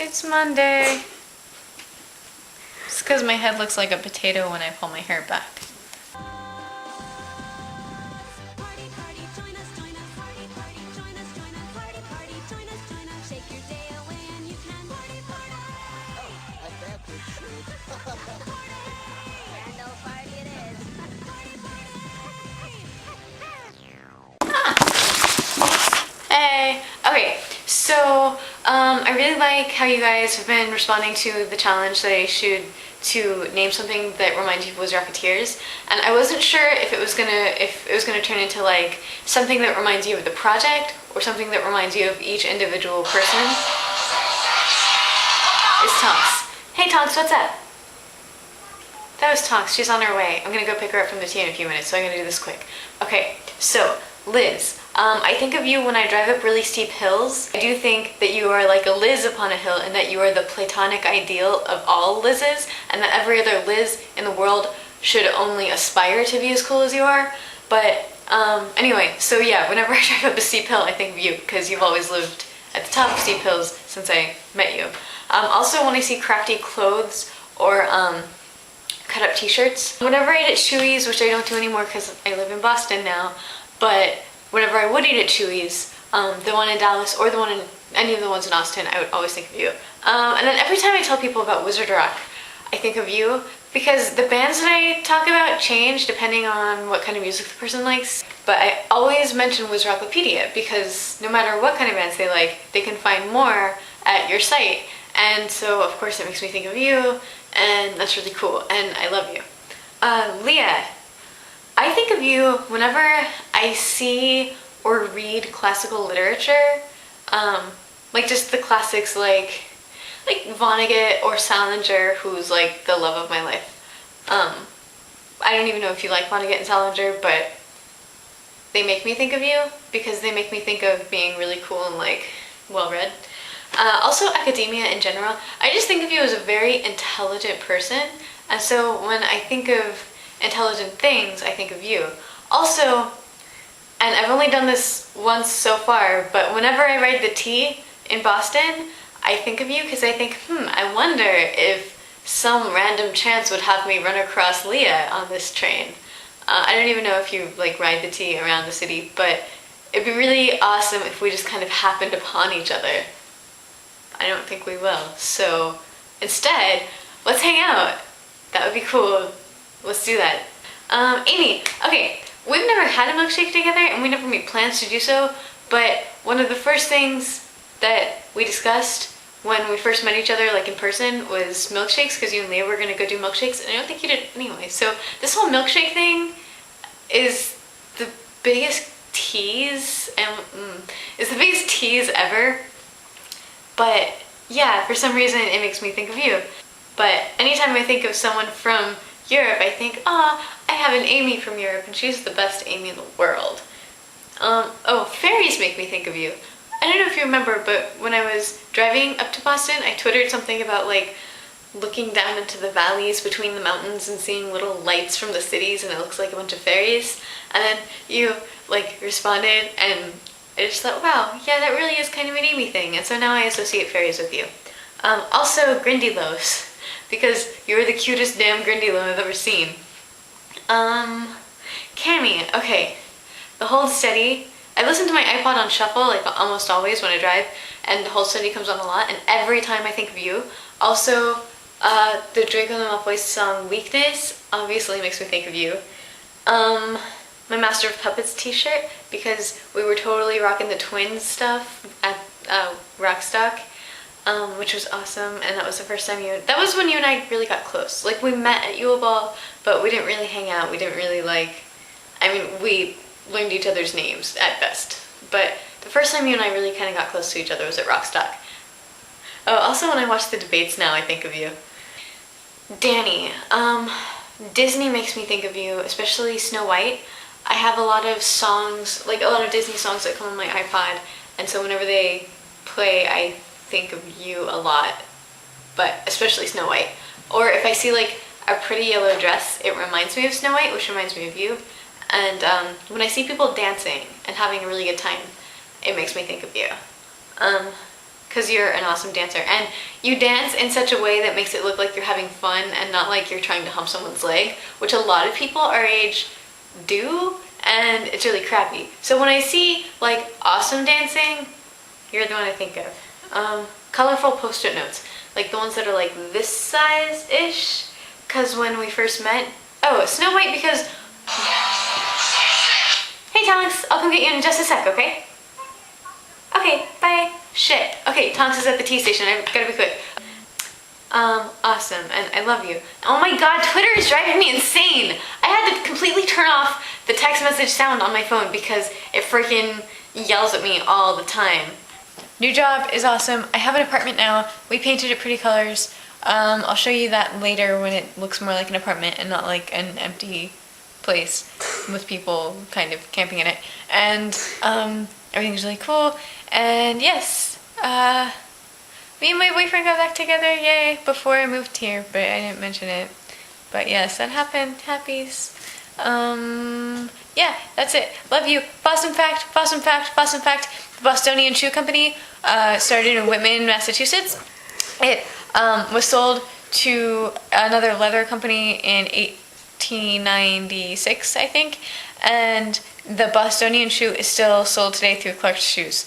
It's Monday. It's because my head looks like a potato when I pull my hair back. Hey! Okay, so I really like how you guys have been responding to the challenge that I issued to name something that reminds you of Wizrockateers, and I wasn't sure if it was gonna turn into like something that reminds you of the project or something that reminds you of each individual person. It's Tonks. Hey Tonks, what's up? That was Tonks. She's on her way. I'm gonna go pick her up from the T in a few minutes, so I'm gonna do this quick. Okay, so Liz. I think of you when I drive up really steep hills. I do think that you are like a Liz upon a hill and that you are the platonic ideal of all Liz's, and that every other Liz in the world should only aspire to be as cool as you are. But anyway, so yeah, whenever I drive up a steep hill, I think of you because you've always lived at the top of steep hills since I met you. Also, when I see crafty clothes or cut up t-shirts, whenever I eat at Chewy's, which I don't do anymore because I live in Boston now, but whenever I would eat at Chewy's, the one in Dallas or the one in any of the ones in Austin, I would always think of you. And then every time I tell people about Wizard Rock, I think of you because the bands that I talk about change depending on what kind of music the person likes. But I always mention Wizrockapedia because no matter what kind of bands they like, they can find more at your site. And so of course it makes me think of you, and that's really cool, and I love you. Leah. I think of you whenever I see or read classical literature, like just the classics like Vonnegut or Salinger, who's like the love of my life. I don't even know if you like Vonnegut and Salinger, but they make me think of you because they make me think of being really cool and like well-read. Also academia in general. I just think of you as a very intelligent person, and so when I think of intelligent things, I think of you. Also, and I've only done this once so far, but whenever I ride the T in Boston, I think of you because I think, I wonder if some random chance would have me run across Leah on this train. I don't even know if you like ride the T around the city, but it'd be really awesome if we just kind of happened upon each other. I don't think we will. So instead, let's hang out. That would be cool. Let's do that. Amy, okay, we've never had a milkshake together and we never made plans to do so, but one of the first things that we discussed when we first met each other, like in person, was milkshakes, because you and Leah were gonna go do milkshakes, and I don't think you did anyway. So this whole milkshake thing is the biggest tease, and is the biggest tease ever. But yeah, for some reason it makes me think of you. But anytime I think of someone from Europe, I think, I have an Amy from Europe and she's the best Amy in the world. Oh, fairies make me think of you. I don't know if you remember, but when I was driving up to Boston, I twittered something about like looking down into the valleys between the mountains and seeing little lights from the cities and it looks like a bunch of fairies. And then you like responded and I just thought, wow, yeah, that really is kind of an Amy thing. And so now I associate fairies with you. Also Grindylows, because you're the cutest damn Grindylow I've ever seen. Cammy, okay. The Hold Steady. I listen to my iPod on shuffle like almost always when I drive, and the Hold Steady comes on a lot, and every time I think of you. Also, the Draco and the Malfoy song Weakness obviously makes me think of you. My Master of Puppets t-shirt, because we were totally rocking the twins stuff at Rockstock, which was awesome, and that was the first time that was when you and I really got close. Like, we met at Yule Ball, but we didn't really hang out, we didn't really we learned each other's names at best. But the first time you and I really kind of got close to each other was at Rockstock. Oh, also when I watch the debates now, I think of you. Danny, Disney makes me think of you, especially Snow White. I have a lot of songs, like a lot of Disney songs that come on my iPod, and so whenever they play, I think of you a lot, but especially Snow White. Or if I see like a pretty yellow dress, it reminds me of Snow White, which reminds me of you. And when I see people dancing and having a really good time, it makes me think of you. because you're an awesome dancer. And you dance in such a way that makes it look like you're having fun and not like you're trying to hump someone's leg, which a lot of people our age do, and it's really crappy. So when I see like awesome dancing, you're the one I think of. Colorful post-it notes, like the ones that are like this size-ish, because when we first met, oh, Snow White, because, hey Tonks, I'll come get you in just a sec, okay? Okay, bye. Shit. Okay, Tonks is at the T station, I gotta be quick. Awesome, and I love you. Oh my god, Twitter is driving me insane! I had to completely turn off the text message sound on my phone because it freaking yells at me all the time. New job is awesome. I have an apartment now. We painted it pretty colors. I'll show you that later when it looks more like an apartment and not like an empty place with people kind of camping in it. And everything's really cool. And yes, me and my boyfriend got back together, yay, before I moved here, but I didn't mention it. But yes, that happened. Happies. Yeah, that's it. Love you. Boston fact, Boston fact, Boston fact. The Bostonian Shoe Company started in Whitman, Massachusetts. It was sold to another leather company in 1896, I think. And the Bostonian shoe is still sold today through Clark's Shoes.